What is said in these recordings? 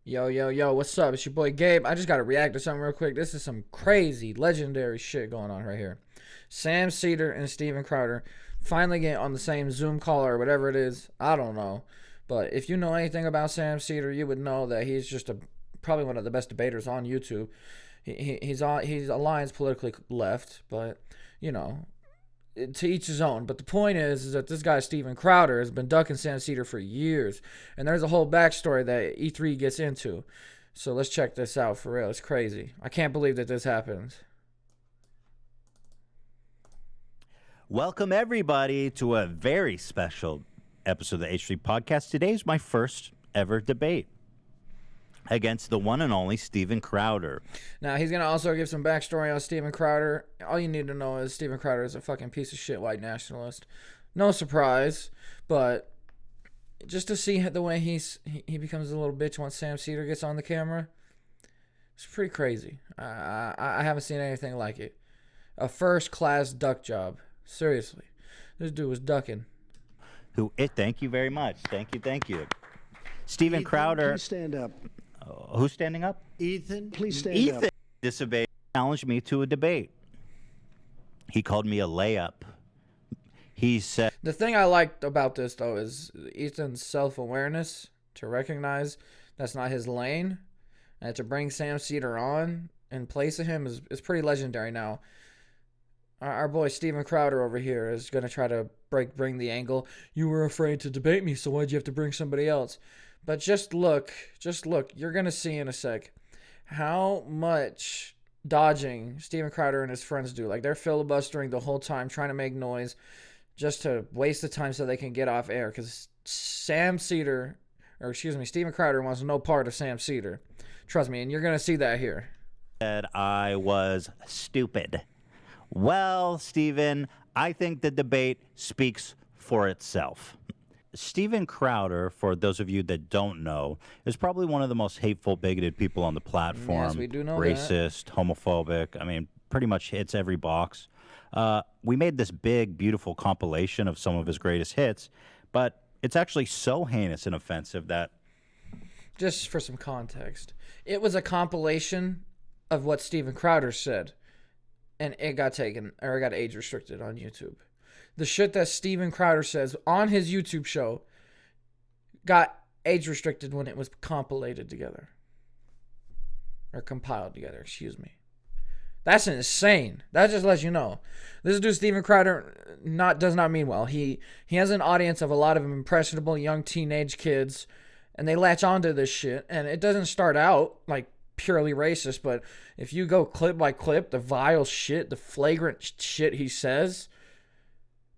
Yo, yo, yo, what's up? It's your boy Gabe. I just got to react to something real quick. This is some crazy, legendary shit going on right here. Sam Seder and Seder-Crowder finally get on the same Zoom call or whatever it is. I don't know. But if you know anything about Sam Seder, you would know that he's just probably one of the best debaters on YouTube. He's aligns politically left, but, you know, to each his own. But the point is that this guy Seder-Crowder has been ducking Sam Seder for years, and there's a whole backstory that E3 gets into. So let's check this out for real. It's crazy. I can't believe that this happened. Welcome everybody to a very special episode of the H3 Podcast. Today's my first ever debate against the one and only Seder-Crowder. Now, he's going to also give some backstory on Seder-Crowder. All you need to know is Seder-Crowder is a fucking piece of shit white nationalist. No surprise, but just to see the way he becomes a little bitch once Sam Seder gets on the camera, it's pretty crazy. I haven't seen anything like it. A first-class duck job. Seriously. This dude was ducking. Thank you very much. Thank you. Seder-Crowder. Please stand up. Who's standing up? Ethan, please stand up. Ethan disobeyed, challenged me to a debate. He called me a layup. He said... The thing I liked about this, though, is Ethan's self-awareness to recognize that's not his lane, and to bring Sam Seder on in place of him is pretty legendary now. Our boy Seder-Crowder over here is going to try to bring the angle. You were afraid to debate me, so why'd you have to bring somebody else? But just look. You're going to see in a sec how much dodging Seder-Crowder and his friends do. Like, they're filibustering the whole time, trying to make noise just to waste the time so they can get off air. Because Seder-Crowder wants no part of Sam Seder. Trust me, and you're going to see that here. Said I was stupid. Well, Steven, I think the debate speaks for itself. Seder-Crowder, for those of you that don't know, is probably one of the most hateful, bigoted people on the platform. Yes, we do know Racist, homophobic. I mean, pretty much hits every box. We made this big, beautiful compilation of some of his greatest hits, but it's actually so heinous and offensive that... Just for some context, it was a compilation of what Seder-Crowder said, and it got taken, or it got age restricted on YouTube. The shit that Seder-Crowder says on his YouTube show got age restricted when it was compiled together. Or compiled together, excuse me. That's insane. That just lets you know. This dude Seder-Crowder does not mean well. He has an audience of a lot of impressionable young teenage kids, and they latch onto this shit, and it doesn't start out like purely racist, but if you go clip by clip, the vile shit, the flagrant shit he says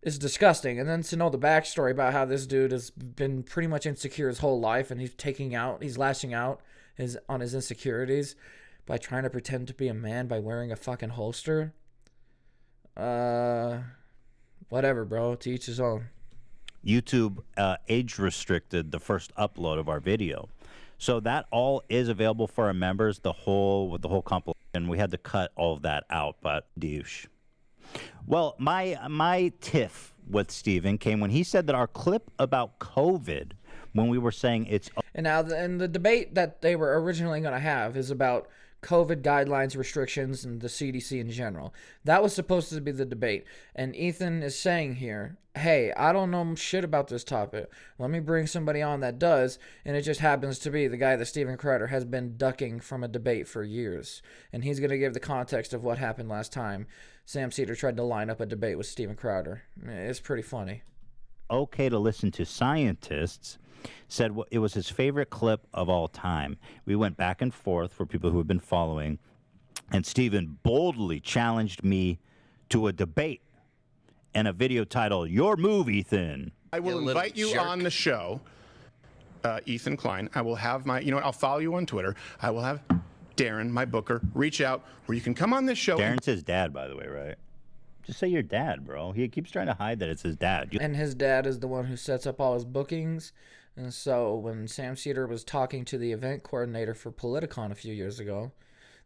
is disgusting. And then to know the backstory about how this dude has been pretty much insecure his whole life, and he's lashing out on his insecurities by trying to pretend to be a man by wearing a fucking holster. Whatever, bro. To each his own. YouTube age restricted the first upload of our video. So that all is available for our members, with the whole compilation. We had to cut all of that out, but douche. Well, my tiff with Steven came when he said that our clip about COVID, when we were saying it's... And now, the debate that they were originally going to have is about COVID guidelines, restrictions, and the CDC in general. That was supposed to be the debate. And Ethan is saying here, hey, I don't know shit about this topic. Let me bring somebody on that does. And it just happens to be the guy that Seder-Crowder has been ducking from a debate for years. And he's going to give the context of what happened last time Sam Seder tried to line up a debate with Seder-Crowder. It's pretty funny. Okay to listen to scientists, said it was his favorite clip of all time. We went back and forth for people who have been following, and Steven boldly challenged me to a debate and a video titled, Your Move, Ethan. I will invite you on the show, Ethan Klein. I will have I'll follow you on Twitter. I will have Darren, my booker, reach out where you can come on this show. Darren's his dad, by the way, right? Just say your dad, bro. He keeps trying to hide that it's his dad. And his dad is the one who sets up all his bookings. And so when Sam Seder was talking to the event coordinator for Politicon a few years ago,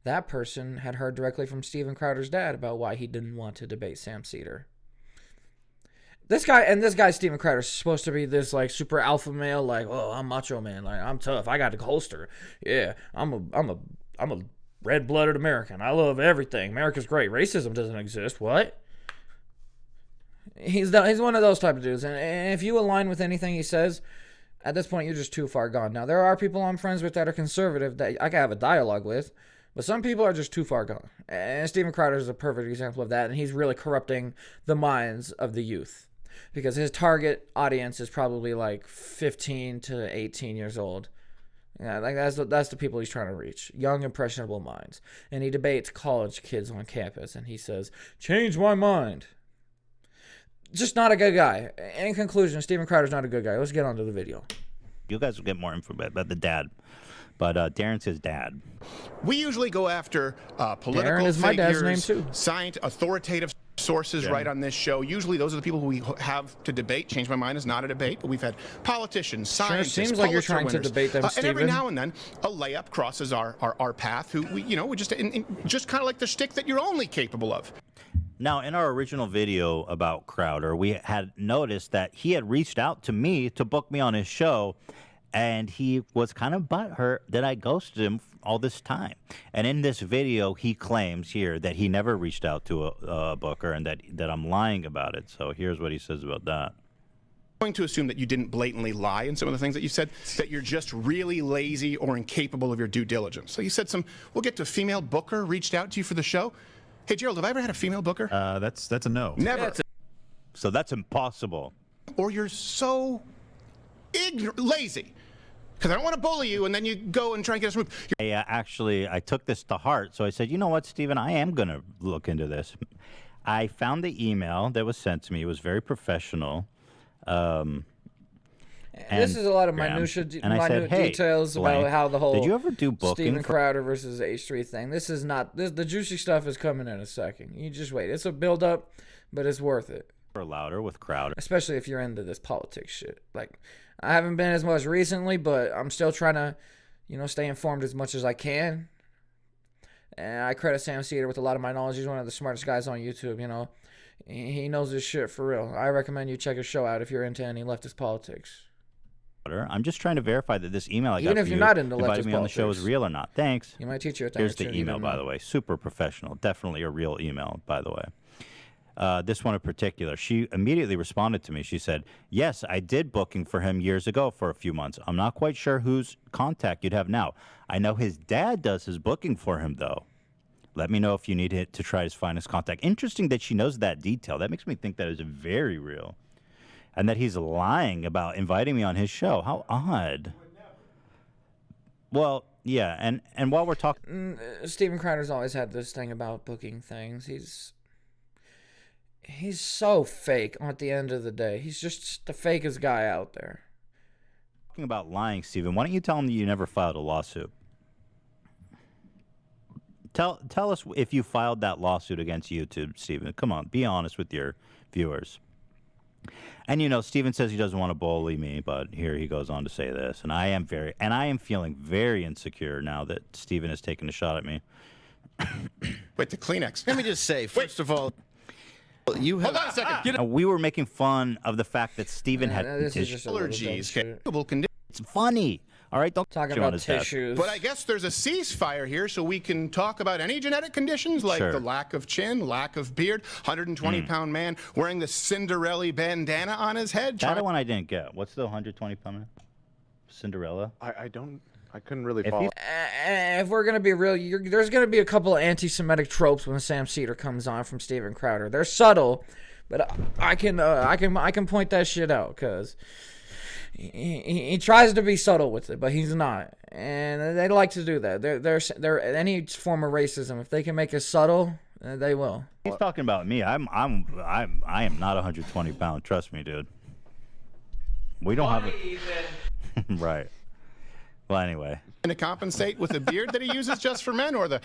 that person had heard directly from Seder-Crowder's dad about why he didn't want to debate Sam Seder. This guy Steven Crowder is supposed to be this like super alpha male, like, oh, I'm macho man, like I'm tough, I got the holster, yeah, I'm a red-blooded American, I love everything, America's great, racism doesn't exist. What? He's one of those type of dudes, and if you align with anything he says, at this point you're just too far gone. Now there are people I'm friends with that are conservative that I can have a dialogue with, but some people are just too far gone. And Steven Crowder is a perfect example of that, and he's really corrupting the minds of the youth. Because his target audience is probably like 15 to 18 years old. Yeah, like that's the people he's trying to reach. Young, impressionable minds. And he debates college kids on campus, and he says, change my mind. Just not a good guy. In conclusion, Steven Crowder's not a good guy. Let's get on to the video. You guys will get more info about the dad. But Darren's his dad. We usually go after political Darren is my dad's name figures, too. authoritative sources right on this show. Usually those are the people who we have to debate. Change my mind is not a debate, but we've had politicians, scientists, seems like you're Pulitzer trying to winners. debate them, And every Stephen. now and then a layup crosses our path who we just kind of like the shtick that you're only capable of. Now, in our original video about Crowder, we had noticed that he had reached out to me to book me on his show, and he was kind of butthurt that I ghosted him all this time. And in this video, he claims here that he never reached out to a booker and that I'm lying about it. So here's what he says about that. I'm going to assume that you didn't blatantly lie in some of the things that you said, that you're just really lazy or incapable of your due diligence. So you said we'll get to a female booker reached out to you for the show. Hey, Gerald, have I ever had a female booker? That's a no. Never. So that's impossible. Or you're so lazy. Because I don't want to bully you, and then you go and try and get us moved. Actually, I took this to heart. So I said, you know what, Stephen, I am going to look into this. I found the email that was sent to me. It was very professional. This is a lot of minute details about how the whole did you ever do booking Steven Crowder versus H3 thing. This is not the juicy stuff is coming in a second. You just wait. It's a build up, but it's worth it. For louder with Crowder, especially if you're into this politics shit. Like, I haven't been as much recently, but I'm still trying to, stay informed as much as I can. And I credit Sam Seder with a lot of my knowledge. He's one of the smartest guys on YouTube. He knows his shit for real. I recommend you check his show out if you're into any leftist politics. I'm just trying to verify that this email I got Even if from you're you not into invited leftist me on the show is politics. real or not. Thanks. You might teach you a thing. Here's the email, by the way. Super professional. Definitely a real email, by the way. This one in particular. She immediately responded to me. She said, yes, I did booking for him years ago for a few months. I'm not quite sure whose contact you'd have now. I know his dad does his booking for him, though. Let me know if you need it to try to find his contact. Interesting that she knows that detail. That makes me think that is very real. And that he's lying about inviting me on his show. How odd. Well, yeah, and while we're talking... Steven Crowder's always had this thing about booking things. He's so fake at the end of the day. He's just the fakest guy out there. Talking about lying, Steven, why don't you tell him that you never filed a lawsuit? Tell us if you filed that lawsuit against YouTube, Steven. Come on, be honest with your viewers. And Steven says he doesn't want to bully me, but here he goes on to say this, and I am feeling very insecure now that Steven has taken a shot at me. Wait, the Kleenex. Let me just say, first of all, you have... Hold on a second. We were making fun of the fact that Steven had this is just a little dumb Allergies. shit. It's funny. All right, don't Talking chew on about his dad. tissues. But I guess there's a ceasefire here, so we can talk about any genetic conditions like Sure. the lack of chin, lack of beard, 120-pound man wearing the Cinderella bandana on his head. That one I didn't get. What's the 120-pound man? Cinderella? I couldn't really follow. If we're gonna be real, there's gonna be a couple of anti-Semitic tropes when Sam Seder comes on from Steven Crowder. They're subtle, but I can point that shit out because he tries to be subtle with it, but he's not, and they like to do that. They're any form of racism. If they can make it subtle, they will. He's talking about me. I am not 120 pounds. Trust me, dude. We don't have it. Right. Well, anyway. To compensate with the beard that he uses just for men, or the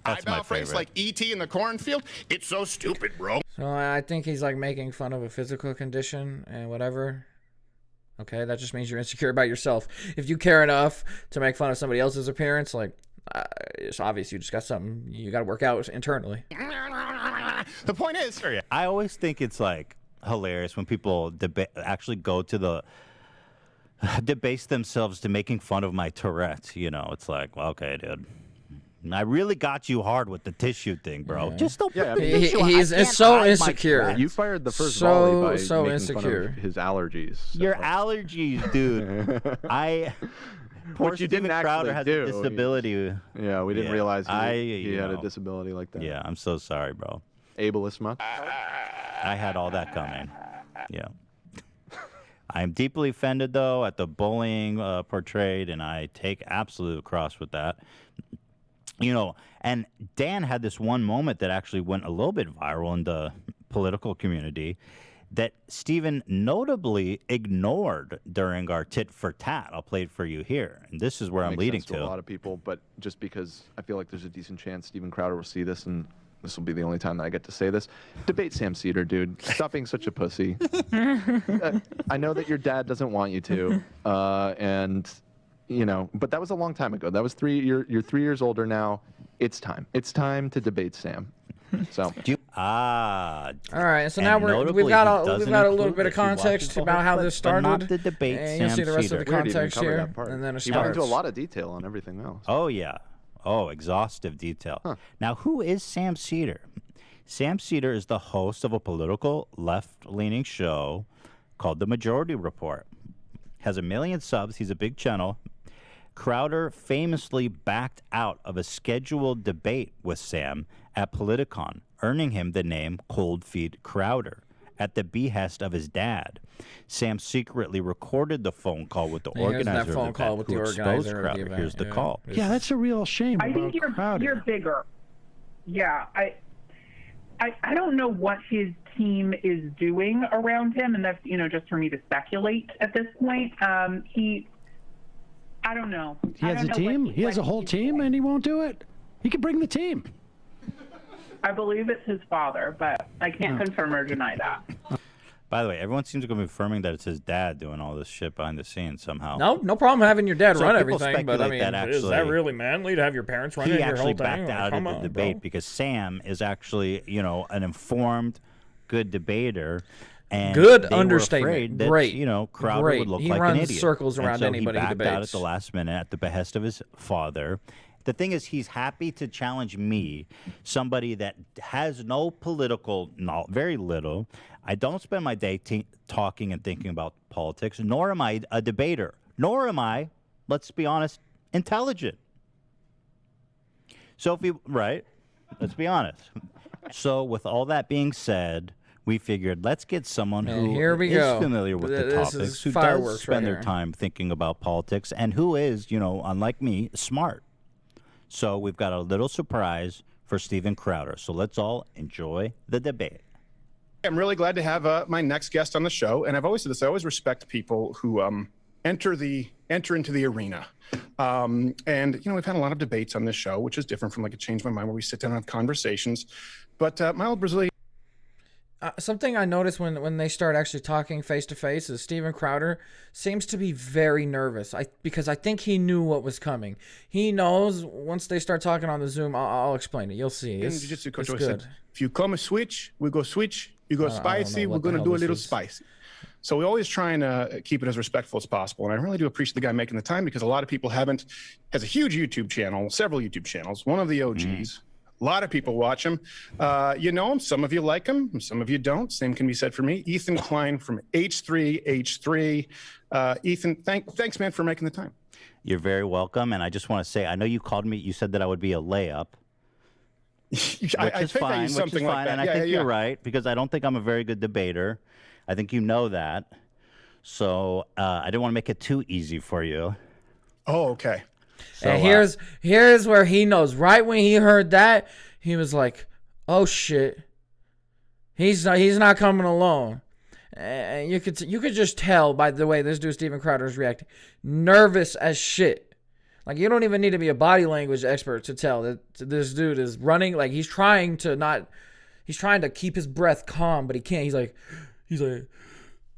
That's my eyebrow phrase favorite. like E.T. in the cornfield? It's so stupid, bro. So I think he's like making fun of a physical condition and whatever. Okay, that just means you're insecure about yourself. If you care enough to make fun of somebody else's appearance, like, it's obvious you just got something you got to work out internally. The point is, I always think it's like hilarious when people actually go to the debase themselves to making fun of my Tourette's. You know, it's like, well, okay, dude. I really got you hard with the tissue thing, bro. Just don't put the tissue. He's so insecure. You fired the first volley by making fun insecure. of his allergies. So. Your allergies, dude. Which you didn't Crowder actually has do. a disability. Yeah, we didn't realize he had a know. disability like that. Yeah, I'm so sorry, bro. Ableist much? I had all that coming. Yeah. I am deeply offended, though, at the bullying portrayed, and I take absolute cross with that. You know, and Dan had this one moment that actually went a little bit viral in the political community that Stephen notably ignored during our tit for tat. I'll play it for you here. And this is where I'm leading to. A lot of people, but just because I feel like there's a decent chance Stephen Crowder will see this, and this will be the only time that I get to say this. Debate Sam Seder, dude. Stop being such a pussy. I know that your dad doesn't want you to, and you know, but that was a long time ago. That was you're 3 years older now. It's time. It's time to debate Sam. So. All right. So now we've got a little bit of context about how this started. Not the debate, and you'll see the rest of the context here, and then it He went starts. into a lot of detail on everything else. Oh, yeah. Oh, exhaustive detail. Huh. Now, who is Sam Seder? Sam Seder is the host of a political left-leaning show called The Majority Report. Has 1 million subs. He's a big channel. Crowder famously backed out of a scheduled debate with Sam at Politicon, earning him the name Cold Feet Crowder at the behest of his dad. Sam secretly recorded the phone call with the organizer of the event, who exposed Crowder. Here's the call. Yeah, that's a real shame. I think you're bigger. Yeah, I don't know what his team is doing around him, and that's just for me to speculate at this point. I don't know. He has a team. He has a whole team, and he won't do it. He can bring the team. I believe it's his father, but I can't confirm or deny that. By the way, everyone seems to be affirming that it's his dad doing all this shit behind the scenes somehow. No problem having your dad run people everything, but I mean, speculate is that really manly to have your parents running your whole thing? He actually backed out of the debate because Sam is actually, an informed, good debater. And good they understatement. Were afraid that, Great. Crowder would look like an idiot. He runs circles around anybody he debates. He backed out at debates. the last minute at the behest of his father. The thing is, he's happy to challenge me, somebody that has no political knowledge, very little. I don't spend my day talking and thinking about politics, nor am I a debater, nor am I, let's be honest, intelligent. So let's be honest. So with all that being said, we figured let's get someone who is familiar with the topics, who does spend their time thinking about politics, and who is, unlike me, smart. So we've got a little surprise for Stephen Crowder. So let's all enjoy the debate. I'm really glad to have my next guest on the show, and I've always said this. I always respect people who enter into the arena. And we've had a lot of debates on this show, which is different from like a Change My Mind, where we sit down and have conversations. But my old Brazilian. Something I noticed when they start actually talking face to face is Stephen Crowder seems to be very nervous. Because I think he knew what was coming. He knows once they start talking on the Zoom. I'll explain it. You'll see. It's Jiu-Jitsu coach good. Said, if you come switch, we go switch. You go spicy, we're going to do a little spicy. So we always try and keep it as respectful as possible. And I really do appreciate the guy making the time, because a lot of people has a huge YouTube channel, several YouTube channels, one of the OGs. A lot of people watch him. You know him. Some of you like him. Some of you don't. Same can be said for me. Ethan Klein from H3H3. Ethan, thanks, man, for making the time. You're very welcome. And I just want to say, I know you called me. You said that I would be a layup. I think I used something like that. And I think you're right, because I don't think I'm a very good debater. I think you know that. So I didn't want to make it too easy for you. Oh, okay. So, and here's where he knows. Right when he heard that, he was like, "Oh shit, he's not coming alone." And you could just tell by the way this dude Stephen Crowder is reacting, nervous as shit. Like, you don't even need to be a body language expert to tell that this dude is running. Like, he's trying to keep his breath calm, but he can't. He's like.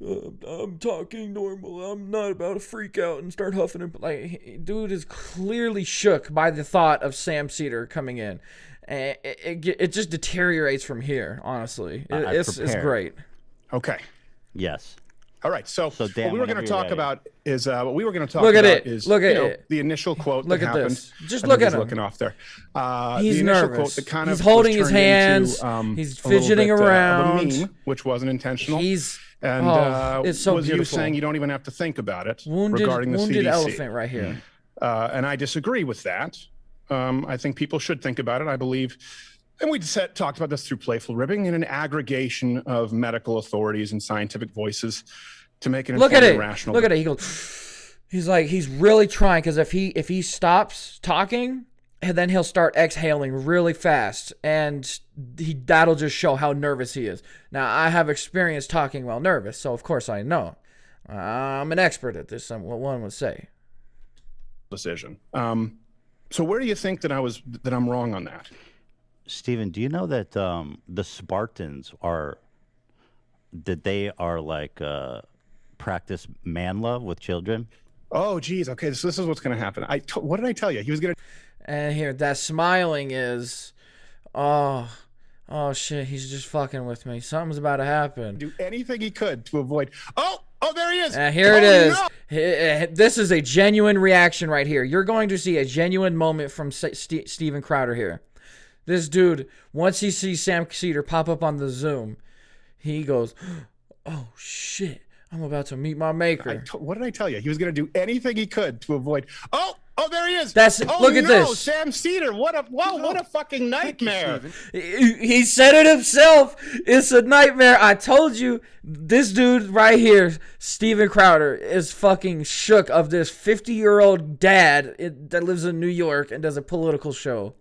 I'm talking normal. I'm not about to freak out and start huffing and like. Dude is clearly shook by the thought of Sam Seder coming in, and it just deteriorates from here. Honestly, it's great. Okay. Yes. All right. So, Dan, what we were going to talk about is the initial quote Look that at happened. this. Just I look think at he's him. looking off there. He's the initial nervous. quote that kind He's of holding was his turned hands. into, He's a little fidgeting bit, around. of a meme, which wasn't intentional. He's and it's so was beautiful. you saying you don't even have to think about it Wounded regarding the CDC. elephant right here. And I disagree with that. I think people should think about it. I believe, and we talked about this through playful ribbing, in an aggregation of medical authorities and scientific voices to make an informed and rational. Look at it. He goes. He's really trying, because if he stops talking, and then he'll start exhaling really fast, and that'll just show how nervous he is. Now, I have experience talking while nervous, so of course I know. I'm an expert at this. What one would say. Decision. So where do you think that I'm wrong on that? Stephen, do you know that the Spartans are like practice man love with children? Oh, geez. Okay, so this is what's going to happen. What did I tell you? He was going to. And here, that smiling is, oh shit, he's just fucking with me. Something's about to happen. Do anything he could to avoid. Oh, there he is. And here it is. No. This is a genuine reaction right here. You're going to see a genuine moment from Seder-Crowder here. This dude, once he sees Sam Seder pop up on the Zoom, he goes, oh shit, I'm about to meet my maker. What did I tell you? He was going to do anything he could to avoid. Oh, there he is. Look at this. Sam Seder. What a fucking nightmare. He said it himself. It's a nightmare. I told you, this dude right here, Seder-Crowder, is fucking shook of this 50-year-old dad that lives in New York and does a political show.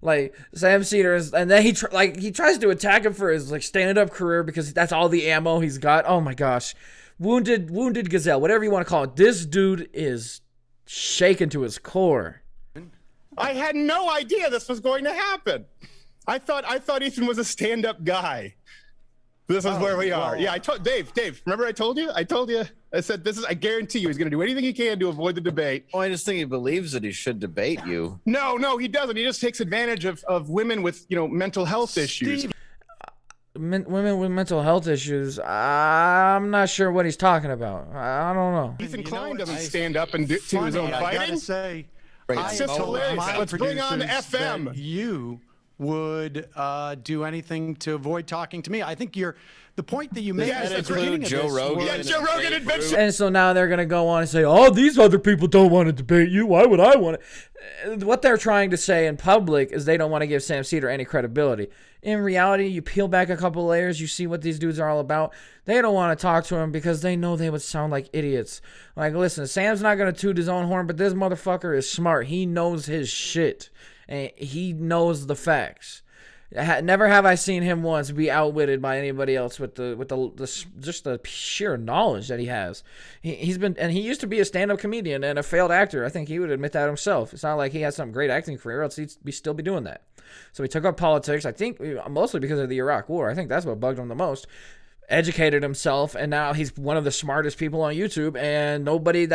Like, Sam Seder is, and then he tries to attack him for his stand-up career because that's all the ammo he's got. Oh my gosh. Wounded gazelle, whatever you want to call it. This dude is shaken to his core. I had no idea this was going to happen. I thought Ethan was a stand-up guy. This is where we are. Yeah, I told Dave, remember I told you? I said I guarantee you he's going to do anything he can to avoid the debate. Well, I just think he believes that he should debate you. No, he doesn't. He just takes advantage of women with, mental health issues. Women with mental health issues, I'm not sure what he's talking about. I don't know. Ethan Klein doesn't stand up and do his own fighting. I gotta say, It's just hilarious. Let's bring on FM. That you would do anything to avoid talking to me. I think the point that you made at the beginning of Joe this Rogan. Yeah, Joe Rogan adventure. And so now they're going to go on and say, oh, these other people don't want to debate you. Why would I want to? What they're trying to say in public is they don't want to give Sam Seder any credibility. In reality, you peel back a couple layers, you see what these dudes are all about. They don't want to talk to him because they know they would sound like idiots. Like, listen, Sam's not going to toot his own horn, but this motherfucker is smart. He knows his shit, and he knows the facts. Never have I seen him once be outwitted by anybody else with just the sheer knowledge that he has. He used to be a stand-up comedian and a failed actor. I think he would admit that himself. It's not like he has some great acting career, else he'd still be doing that. So he took up politics, I think mostly because of the Iraq War. I think that's what bugged him the most. Educated himself, and now he's one of the smartest people on YouTube, and nobody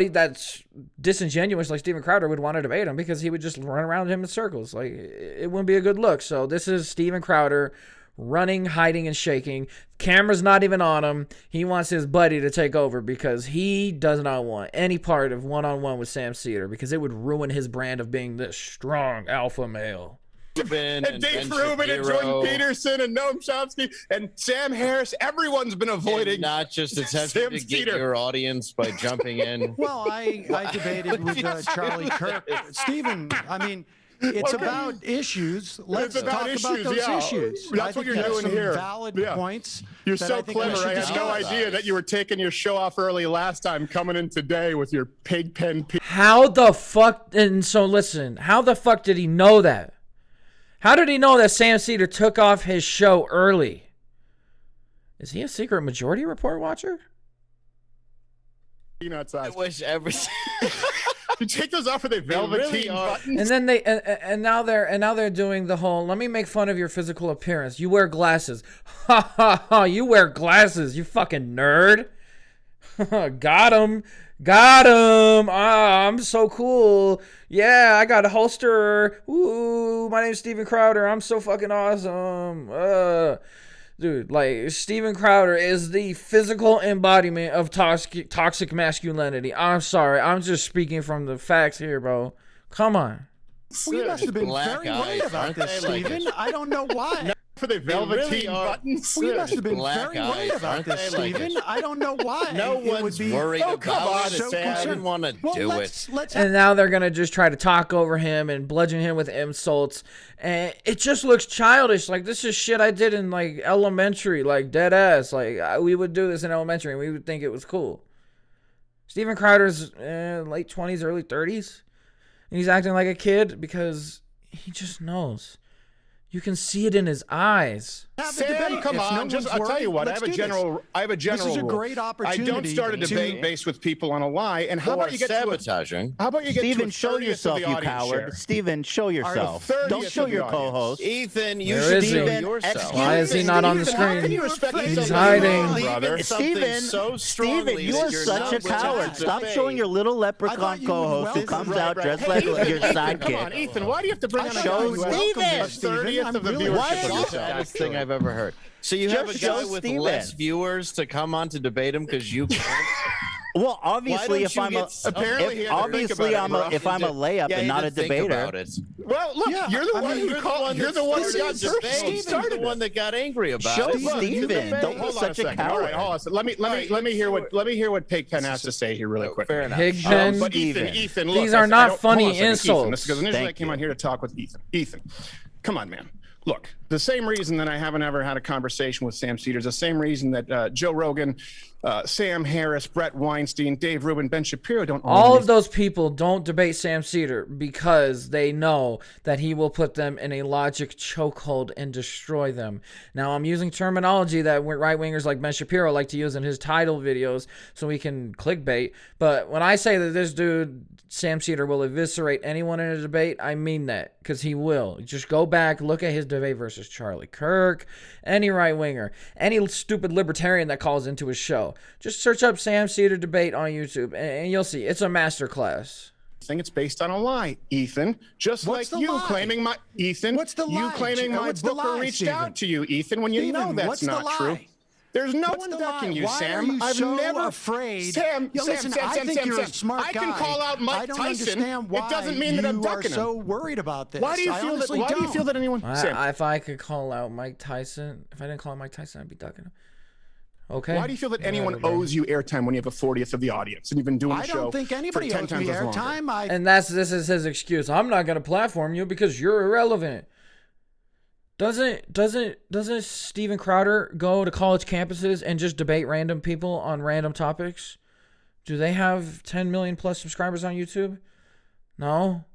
that's disingenuous like Seder-Crowder would want to debate him because he would just run around him in circles. Like, it wouldn't be a good look. So this is Seder-Crowder running, hiding, and shaking. Camera's not even on him. He wants his buddy to take over because he does not want any part of one-on-one with Sam Seder because it would ruin his brand of being this strong alpha male. And Dave Rubin and Jordan Peterson and Noam Chomsky and Sam Harris. Everyone's been avoiding. And not just attempting to get your audience by jumping in. Well, I debated with Charlie Kirk. Stephen, I mean, it's about issues. Let's talk about those issues. That's what you're doing here. Valid points. You're so clever. I had no idea that you were taking your show off early last time, coming in today with your pig pen. How the fuck? And so listen, how the fuck did he know that? How did he know that Sam Seder took off his show early? Is he a secret Majority Report watcher? I wish every. You take those off with a velveteen buttons. And then and now they're doing the whole, let me make fun of your physical appearance. You wear glasses. Ha ha ha, you wear glasses, you fucking nerd. Got him. Got him. Ah, I'm so cool. Yeah, I got a holster. Ooh, my name's Steven Crowder. I'm so fucking awesome. Dude, like, Steven Crowder is the physical embodiment of toxic masculinity. I'm sorry. I'm just speaking from the facts here, bro. Come on. Well, you must have been Black very worried eyes, about aren't this, they? Like Stephen. it. I don't know why. For the velveteen buttons. Well, you must have been Black very worried eyes, about aren't this, they? Like Stephen. it. I don't know why. No It would one's be worried come about on, it. so Say, I concerned. didn't want to Well, do let's And now they're going to just try to talk over him and bludgeon him with insults. And it just looks childish. Like, this is shit I did in, like, elementary. Like, dead ass. Like, we would do this in elementary and we would think it was cool. Steven Crowder's late 20s, early 30s. And he's acting like a kid because he just knows. You can see it in his eyes. Sam, come on. I'll tell you what. I have a general This is a rule. great opportunity. I don't start a debate based with people on a lie. And how about you get sabotaging? How about you get Steven, to show yourself, you coward. Steven, show yourself. Don't show your co-host. Ethan, you Where should is show he? yourself. Why is he not on the screen? He's hiding. Steven, you are such a coward. Stop showing your little leprechaun co-host who comes out dressed like your sidekick. Come on, Ethan. Why do you have to bring on a Show guy who has Steven. a 30th of the Really viewership? The saddest thing I've ever heard. So you have a Just guy show with Steven. less viewers to come on to debate him because you can't. Well, obviously, if I'm a Apparently he had to think obviously about it, bro. if I'm a layup Yeah, and he not a had to think debater. about it. Well, look, Yeah, you're the I one mean, who called. You're the one who got Steve started the one that got angry about Show it. Steven. Don't be Hold on such a second. All coward. right, hold on. So let me hear what Pigpen has to say here really quick. Fair enough. Pigpen. But Ethan, look, These are I not don't- funny hold on a second, Ethan, insults. because initially I Thank came you. on here to talk with Ethan. Ethan, come on, man. Look, the same reason that I haven't ever had a conversation with Sam Seder is the same reason that Joe Rogan, Sam Harris, Brett Weinstein, Dave Rubin, Ben Shapiro don't. All of those people don't debate Sam Seder because they know that he will put them in a logic chokehold and destroy them. Now, I'm using terminology that right-wingers like Ben Shapiro like to use in his title videos so we can clickbait. But when I say that this dude, Sam Seder, will eviscerate anyone in a debate, I mean that because he will. Just go back, look at his debate versus Charlie Kirk, any right-winger, any stupid libertarian that calls into his show. Just search up Sam Seder debate on YouTube, and you'll see. It's a masterclass. Think it's based on a lie, Ethan. Just What's like the you lie? claiming my Ethan. What's the You lie? claiming my What's the booker lie, reached Stephen? out to you, Ethan, when you know Stephen, that's what's the not lie? true. There's no What's one the ducking lie? you, Why Sam. are you I've so never afraid? Sam, Yeah, Sam, listen, Sam, I Sam, think Sam, you're Sam. a smart I guy. can call out Mike I don't Tyson. understand why It doesn't mean that I'm you are ducking him. so worried about this. Why do you I feel that? honestly Why do you don't. feel that anyone? Sam, If I could call out Mike Tyson, if I didn't call out Mike Tyson, I'd be ducking him. Okay. why do you feel that anyone Whatever. owes you airtime when you have a 40th of the audience and you've been doing the I show don't think anybody for 10 owes me times as long? airtime. And this is his excuse. I'm not gonna platform you because you're irrelevant. Doesn't Steven Crowder go to college campuses and just debate random people on random topics? Do they have 10 million plus subscribers on YouTube? No.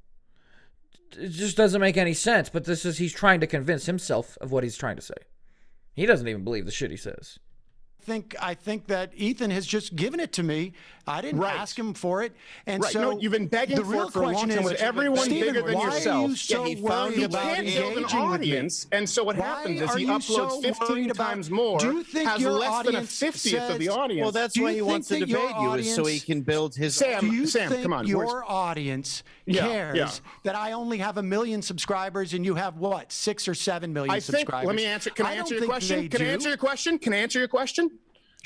It just doesn't make any sense. But he's trying to convince himself of what he's trying to say. He doesn't even believe the shit he says. I think that Ethan has just given it to me. I didn't Right. ask him for it, and Right. so No, you've been begging the for real it for a long question time is, with everyone Stephen, bigger than why yourself. Are you so Yeah, he found worried a about Can't build an engaging with me? audience, and so what happens is Why he are you uploads so 15 worried about- times more, Do you think has your less than a audience 50th of the says- audience. Well, that's Do why you he wants to think that your debate you, is so he audience- can build his. Sam, Do you think come on. your audience Yeah, cares yeah. that I only have 1 million subscribers and you have what, 6 or 7 million I think. subscribers? Let me answer. Can I don't answer your think question? they Can I do. answer your question? Can I answer your question?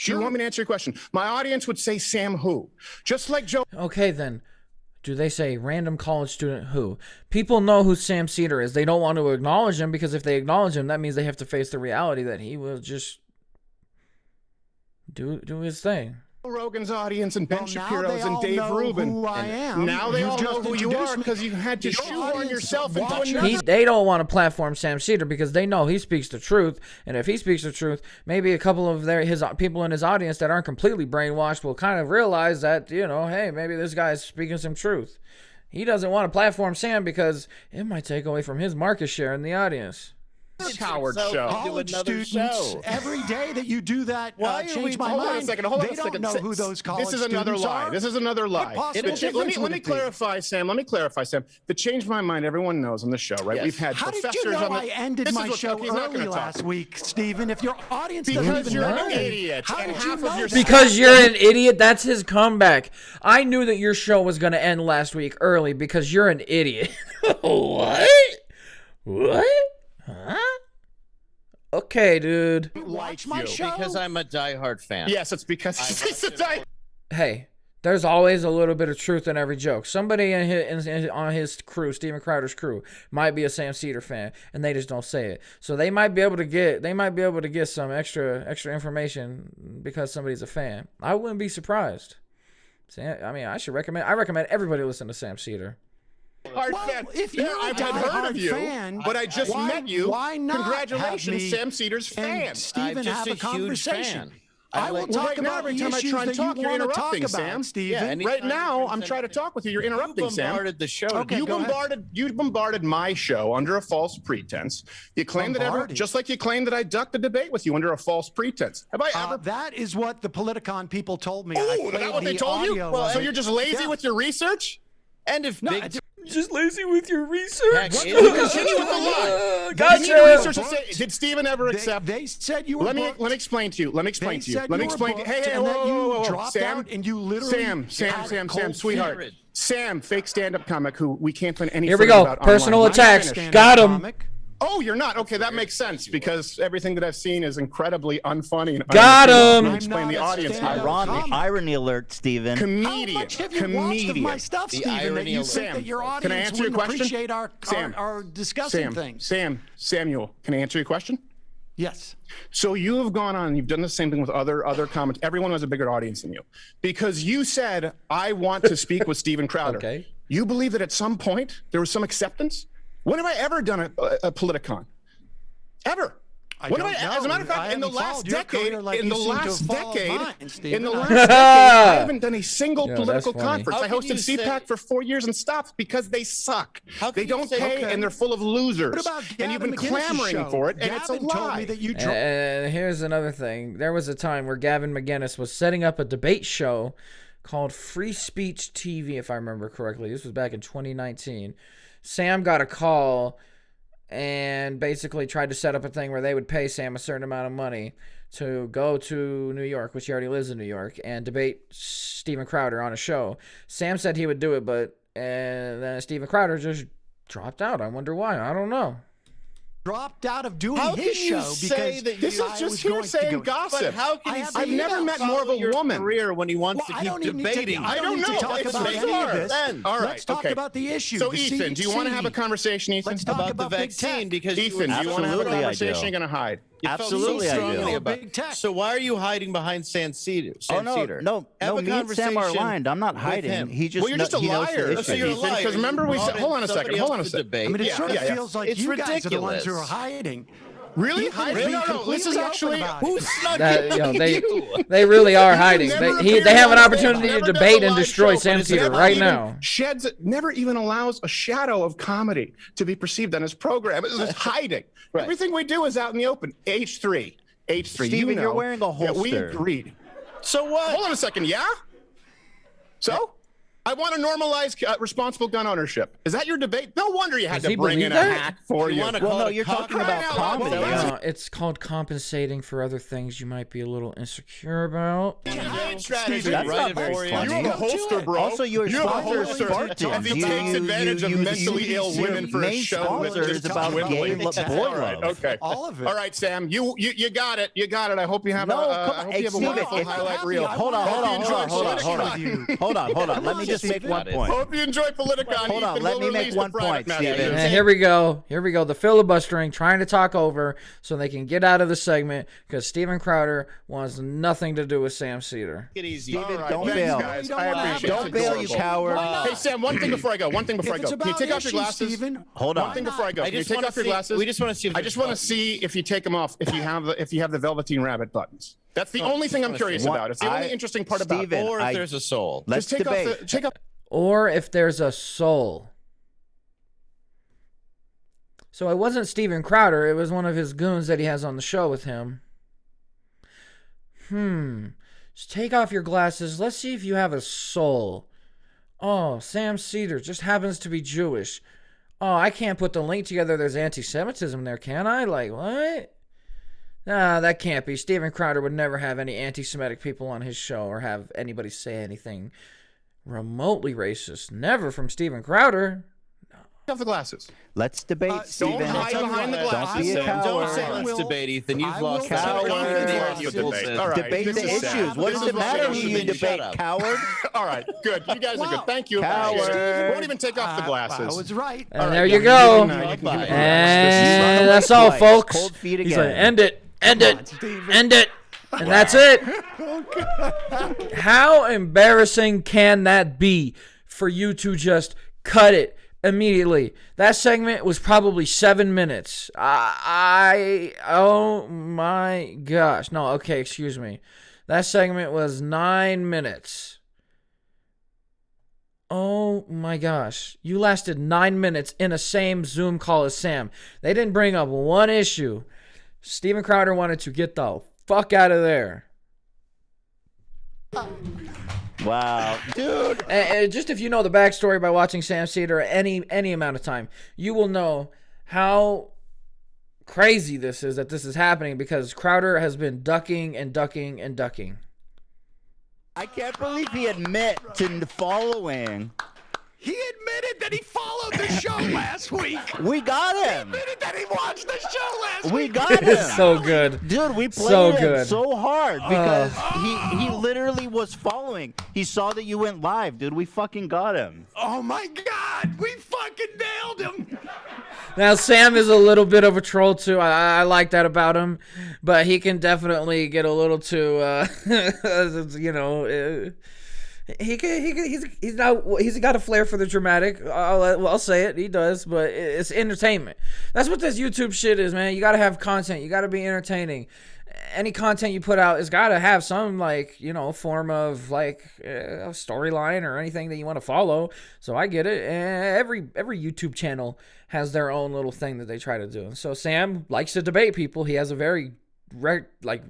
Do you Sure. want me to answer your question? My audience would say Sam who? Just like Joe. Okay, then. Do they say random college student who? People know who Sam Seder is. They don't want to acknowledge him because if they acknowledge him, that means they have to face the reality that he will just do his thing. Rogan's audience and Ben Well, now Shapiro's they and all Dave know Rubin. who I am. Now they You've all know just who you introduced are me. because you had to Your shoehorn audience yourself into watches- another. They don't want to platform Sam Seder because they know he speaks the truth, and if he speaks the truth, maybe a couple of his people in his audience that aren't completely brainwashed will kind of realize that, hey, maybe this guy's speaking some truth. He doesn't want to platform Sam because it might take away from his market share in the audience. Coward yourself show. into College another students, show. every day that you do that, Why are change we- my Hold on a mind. second. Hold on They a second. don't know who those college This is another students lie. are. This is another lie. possible Let difference me would it be? clarify, Sam. Let me clarify, Sam. The change my mind. Everyone knows on the show, right? Yes. We've had How did professors you know on the. I ended This is my what- show okay, he's not early gonna talk. last week, Stephen? If your audience doesn't Because even you're know an me, idiot, how and did you half of know your that? Because you're an idiot, that's his comeback. I knew that your show was going to end last week early because you're an idiot. What? What? Huh? Okay, dude. Watch my show. Because I'm a diehard fan. Yes, it's because he's a die. Hey, there's always a little bit of truth in every joke. Somebody on his crew, Steven Crowder's crew, might be a Sam Seder fan, and they just don't say it. So they might be able to get some extra information because somebody's a fan. I wouldn't be surprised. I mean, I recommend everybody listen to Sam Seder. Hard Well, fan. if you're a I've heard diehard of you, fan, but I just met you. Why not Congratulations, have me Sam Seder's fan. and Stephen I'm just have a a huge conversation? fan. I will like- talk right now, about every the time I issues try and that talk, you you're want to talk interrupting, about, Sam. Stephen. Yeah, Right Anytime now, you I'm present trying to it. talk with you. You're interrupting, You Sam. bombarded the show. Okay, You go ahead. bombarded my show under a false pretense. You claimed Bombarded? just like you claimed that I ducked a debate with you under a false pretense. Have I ever? That is what the Politicon people told me. Oh, I is that played what they the told you? audio of So it. you're just lazy Yeah. with your research? And if No, big Just lazy with your research. Heck, What? it- You continue with the lie. Gotcha. You need to research and say, did Stephen ever accept? They said you were Let me booked. explain to you. Let me explain They to you. said Let me you were explain. booked Hey, and that whoa, you whoa, whoa, dropped Sam, out and you literally Sam, cold sweetheart. feet. Sam, fake stand-up comic who we can't find any. Here we footage go. about Personal online. attacks. I'm finished. Got him. Comic. Oh, you're not. Okay, that makes sense because everything that I've seen is incredibly unfunny. And Got uninteresting. him. Let me explain I'm the not a audience. stand-up Ironic, comic. irony alert, Stephen. How Comedian. much have you watched of my stuff, The Stephen, that irony you of- think that Sam, your can I audience answer your wouldn't question? appreciate our discussing things? Samuel, can I answer your question? Yes. So you have gone on, you've done the same thing with other comments. Everyone has a bigger audience than you. Because you said, I want to speak with Steven Crowder. Okay. You believe that at some point there was some acceptance? When have I ever done a Politicon? Ever? When have don't as a know. matter of I fact, in the haven't last followed your decade, career like in you the seem to have last followed decade, mine, in Stephen. the I- last decade, I haven't done a single Yeah, political that's funny. conference. How I can hosted you say- CPAC for 4 years and stopped because they suck. How They can you don't say- pay Okay. and they're full of losers. What about And you've been Gavin McInnes's clamoring show? for it, and it's a Gavin told me lie. that you And here's another thing. There was a time where Gavin McInnes was setting up a debate show called Free Speech TV, if I remember correctly. This was back in 2019. Sam got a call and basically tried to set up a thing where they would pay Sam a certain amount of money to go to New York, which he already lives in New York, and debate Steven Crowder on a show. Sam said he would do it, but then Steven Crowder just dropped out. I wonder why. I don't know. dropped out of doing How his can you show say because that This you- is I just was going hearsay to and go- gossip. But how can I he have say I've the never email. met more of a your woman. career when he wants Well, to I don't keep even need to- debating? I don't need to know. talk It's about any of bizarre. this. Then. All right, Let's talk okay. about the issue. So, the Ethan, do you want to have a CDC. conversation, Ethan? Let's talk about the about big vaccine tech. because you Ethan, do you want to have a Absolutely, I conversation? do. You're going to hide. You felt Absolutely, so I do. strongly Oh, about big tech. So why are you hiding behind Sam Seder? Oh no, Have a me and Sam are conversation aligned. I'm not with hiding. him. He just Well, you're just a he knows the liar. issue. So you're a Ethan, liar. because remember we You said- brought hold on in a second, somebody hold on else a to second. debate. I mean, it Yeah, sort of yeah, yeah. feels like It's you guys are the ones who are ridiculous. hiding. Really? Ethan is Really? being No, this completely is open actually about it. Who snuck That, in you know, on they you? they really are hiding. Never They appeared have an on opportunity never to done a debate and live destroy show, Sam but it's Seder never right even now. never even allows a shadow of comedy to be perceived on his program. It's just hiding. Right. Everything we do is out in the open. H3. Steven, you know you're wearing a that we holster. agreed. So what? Hold on a second. Yeah? So? I want to normalize responsible gun ownership. Is that your debate? No wonder you had Does he to bring in believe a that? hack for You you. wanna Well, call no, it a you're talking cock- about Crying out loud, comedy. well, Yeah. It's called compensating for other things you might be a little insecure about. Debate strategy. Steven, that's Write not it very for you. funny. You have a holster, bro. Also, your You have a sponsor is holster Spartan. as he takes advantage of mentally ill women for a main show with sponsor just is about dwindling. gay All boy right, love. okay. All of it. All right, Sam. You got it. You got it. I hope you have No, a come I on. hope Hey, you have a Steven, wonderful if- highlight reel. Hold on. Let me just make one point. Hope you enjoy Politicon. Hold on, Ethan let will me make release one the private point, matter. Steven. And here we go. Here we go. The filibustering, trying to talk over so they can get out of the segment because Steven Crowder wants nothing to do with Sam Seder. Take it easy. Steven, All right, don't thanks, bail. guys. You I don't appreciate it. Don't It's bail, you adorable. coward. Hey, Sam, one thing before I go. One thing before I If go. it's Can you about take off your issues, glasses? Steven, Hold why on. One thing not? before I go. I Can you just take want off to your see. glasses? We just want to see. If I just want to see if you take them off, if you have the Velveteen Rabbit buttons. That's the only thing I'm curious What- about. It's the only interesting part about it. Steven, or if there's a soul. Let's Just take debate. off the take off. Or if there's a soul. So it wasn't Steven Crowder. It was one of his goons that he has on the show with him. Just take off your glasses. Let's see if you have a soul. Oh, Sam Seder just happens to be Jewish. Oh, I can't put the link together. There's anti-Semitism there, can I? Like, what? Nah, that can't be. Steven Crowder would never have any anti-Semitic people on his show or have anybody say anything remotely racist. Never from Steven Crowder. Off the glasses. Let's debate, Steven. Don't hide behind the glasses. Don't be a Sam, coward. don't say let's debate, Ethan. You've lost coward. the All right. Debate This the is sad. issues. What This does is it matter who sad. you Shut debate, up. coward? All right, good. You guys are good. Thank you. Coward. Steve won't even take off the glasses. I was right. And there you go. Bye. And that's all, folks. Cold feet He's again. like, end it. End it. And that's it. How embarrassing can that be for you to just cut it immediately? That segment was probably 7 minutes. Oh my gosh. No, okay, excuse me. That segment was 9 minutes. Oh my gosh. You lasted 9 minutes in a same Zoom call as Sam. They didn't bring up one issue. Steven Crowder wanted to get the fuck out of there. Wow, dude. And just if you know the backstory by watching Sam Seder any amount of time, you will know how crazy this is that this is happening, because Crowder has been ducking and ducking and ducking. I can't believe he admit to following. He admitted that he followed the show last week. We got him. He admitted that he watched the show last We week. got him. It's so good. Dude, we played So him good. so hard because he literally was following. He saw that you went live, dude. We fucking got him. Oh my God, we fucking nailed him. Now, Sam is a little bit of a troll, too. I like that about him. But he can definitely get a little too, he's got a flair for the dramatic. I'll say it. He does, but it's entertainment. That's what this YouTube shit is, man. You got to have content. You got to be entertaining. Any content you put out has got to have some, form of, a storyline or anything that you want to follow. So I get it. And every YouTube channel has their own little thing that they try to do. So Sam likes to debate people. He has a very,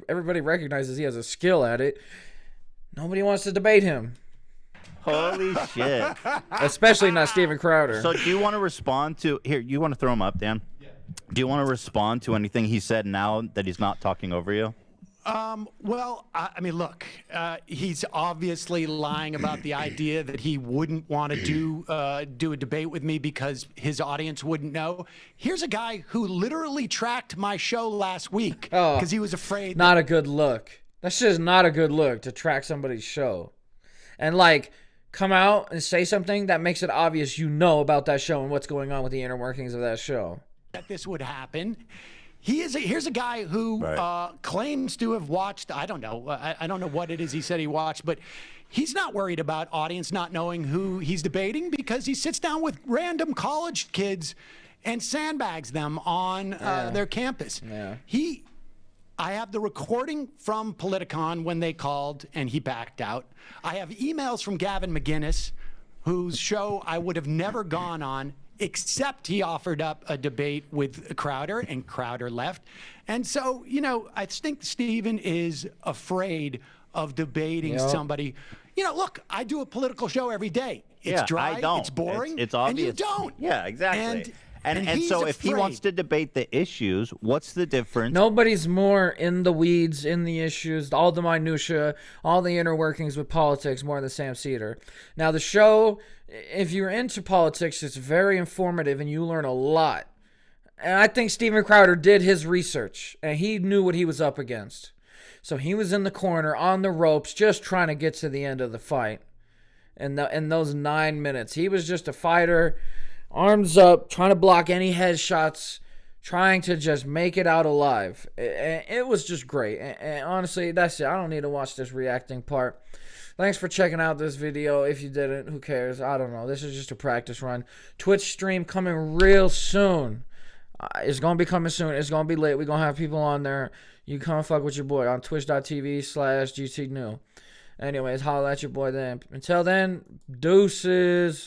everybody recognizes he has a skill at it. Nobody wants to debate him. Holy shit. Especially not Steven Crowder. So do you want to respond to... Here, you want to throw him up, Dan? Yeah. Do you want to respond to anything he said now that he's not talking over you? Well, I mean, look, he's obviously lying about the idea that he wouldn't want to do a debate with me because his audience wouldn't know. Here's a guy who literally tracked my show last week because he was afraid. Not a good look. That's just not a good look to track somebody's show. And, come out and say something that makes it obvious you know about that show and what's going on with the inner workings of that show. That this would happen. Here's a guy who claims to have watched, I don't know what it is he said he watched, but he's not worried about audience not knowing who he's debating because he sits down with random college kids and sandbags them on their campus. Yeah. I have the recording from Politicon when they called and he backed out. I have emails from Gavin McGinnis, whose show I would have never gone on, except he offered up a debate with Crowder, and Crowder left. And so, I think Steven is afraid of debating somebody. Look, I do a political show every day. It's dry, I don't. It's boring, it's obvious. and you don't. Yeah, exactly. And he's so if he afraid. wants to debate the issues, what's the difference? Nobody's more in the weeds, in the issues, all the minutia, all the inner workings with politics more than Sam Seder. Now, the show, if you're into politics, it's very informative and you learn a lot. And I think Steven Crowder did his research and he knew what he was up against. So he was in the corner on the ropes just trying to get to the end of the fight. And in those 9 minutes, he was just a fighter, arms up, trying to block any headshots, trying to just make it out alive. It was just great. And honestly, that's it. I don't need to watch this reacting part. Thanks for checking out this video. If you didn't, who cares? I don't know. This is just a practice run. Twitch stream coming real soon. It's going to be coming soon. It's going to be lit. We're going to have people on there. You come fuck with your boy on twitch.tv/GTnew. Anyways, holla at your boy then. Until then, deuces.